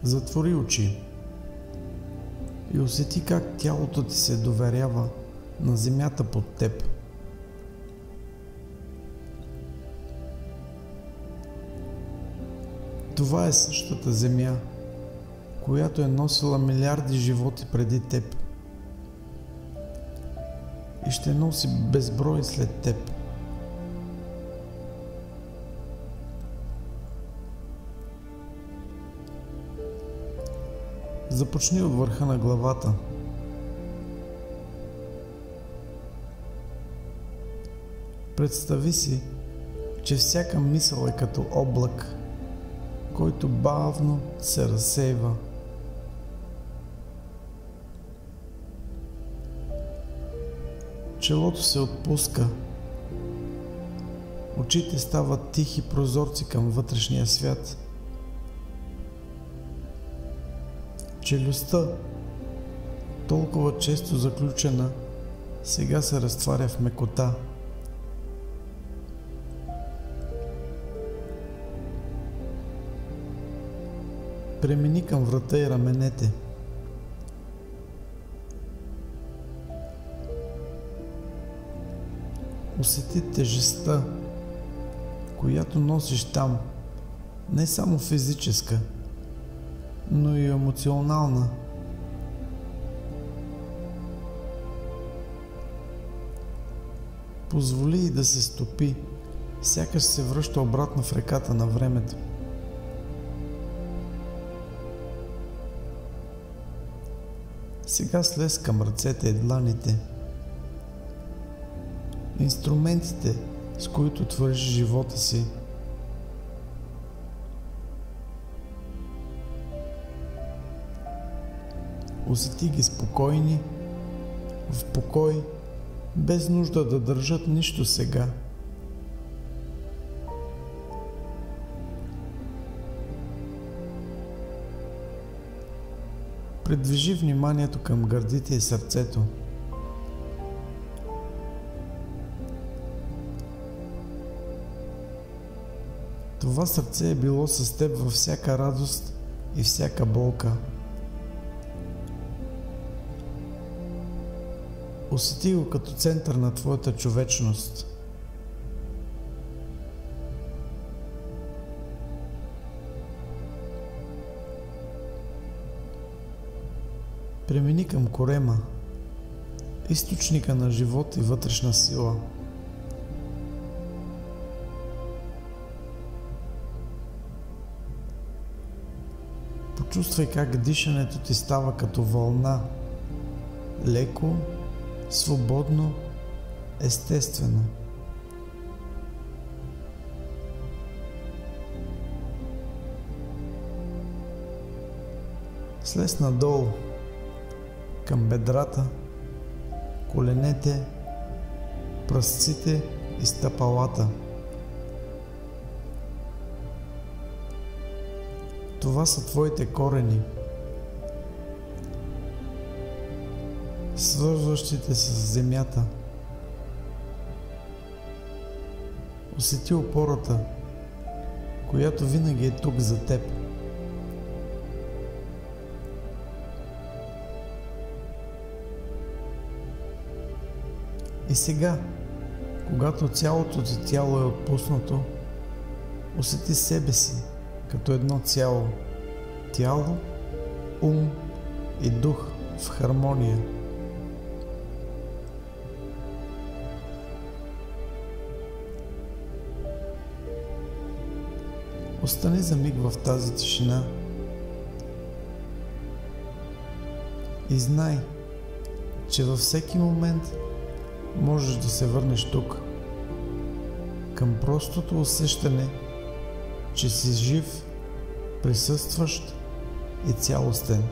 Затвори очи и усети как тялото ти се доверява на земята под теб. Това е същата земя, която е носила милиарди животи преди теб и ще носи безброй след теб. Започни от върха на главата. Представи си, че всяка мисъл е като облак, който бавно се разсейва. Челото се отпуска. Очите стават тихи прозорци към вътрешния свят. Челюстта, толкова често заключена, сега се разтваря в мекота. Премини към врата и раменете. Усети тежестта, която носиш там, не само физическа, но и емоционална. Позволи и да се стопи, сякаш се връща обратно в реката на времето. Сега слез към ръцете и дланите. Инструментите, с които твориш живота си. Усети ги спокойни, в покой, без нужда да държат нищо сега. Придвижи вниманието към гърдите и сърцето. Това сърце е било с теб във всяка радост и всяка болка. Усети го като център на твоята човечност. Премини към корема, източника на живот и вътрешна сила. Почувствай как дишането ти става като вълна, леко, свободно, естествено. Слез надолу, към бедрата, коленете, пръстците и стъпалата. Това са твоите корени, свързващите се с земята. Усети опората, която винаги е тук за теб. И сега, когато цялото ти тяло е отпуснато, усети себе си като едно цяло. Тяло, ум и дух в хармония. Остани за миг в тази тишина и знай, че във всеки момент можеш да се върнеш тук, към простото усещане, че си жив, присъстващ и цялостен.